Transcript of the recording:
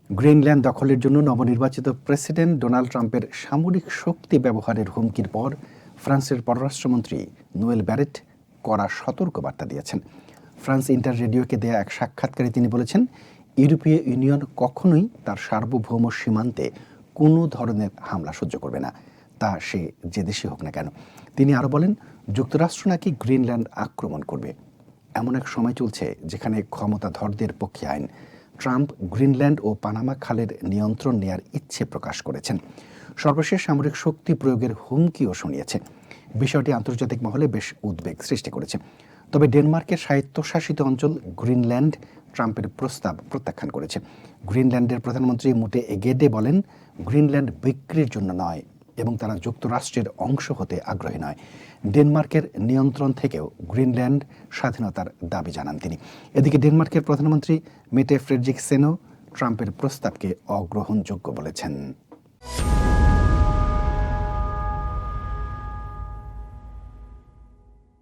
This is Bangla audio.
গ্রিনল্যান্ড দখলের জন্য নবনির্বাচিত প্রেসিডেন্ট ডোনাল্ড ট্রাম্পের সামরিক শক্তি ব্যবহারের হুমকির পর ফ্রান্সের পররাষ্ট্রমন্ত্রী নোয়েল ব্যারেট কড়া সতর্কবার্তা দিয়েছেন। ফ্রান্স ইন্টার রেডিওকে দেয়া এক সাক্ষাৎকারে তিনি বলেছেন, ইউরোপীয় ইউনিয়ন কখনোই তার সার্বভৌম সীমান্তে কোনো ধরনের হামলা সহ্য করবে না, তা সে যে দেশে হোক না কেন। তিনি আরও বলেন, যুক্তরাষ্ট্র নাকি গ্রিনল্যান্ড আক্রমণ করবে। এমন এক সময় চলছে যেখানে ক্ষমতাধরদের পক্ষে আইন। ট্রাম্প গ্রিনল্যান্ড ও পানামা খালের নিয়ন্ত্রণ নেয়ার ইচ্ছে প্রকাশ করেছেন। সর্বশেষ সামরিক শক্তি প্রয়োগের হুমকিও শুনিয়েছে। বিষয়টি আন্তর্জাতিক মহলে বেশ উদ্বেগ সৃষ্টি করেছে। তবে ডেনমার্কের স্বায়ত্তশাসিত অঞ্চল গ্রিনল্যান্ড ট্রাম্পের প্রস্তাব প্রত্যাখ্যান করেছে। গ্রিনল্যান্ডের প্রধানমন্ত্রী মুটে এগেডে বলেন, গ্রিনল্যান্ড বিক্রির জন্য নয় এবং তারা যুক্তরাষ্ট্রের অংশ হতে আগ্রহী নয়। ডেনমার্কের নিয়ন্ত্রণ থেকেও গ্রিনল্যান্ড স্বাধীনতার দাবি জানান তিনি। এদিকে ডেনমার্কের প্রধানমন্ত্রী মেটে ফ্রেডরিকসেনও ট্রাম্পের প্রস্তাবকে অগ্রহণযোগ্য বলেছেন।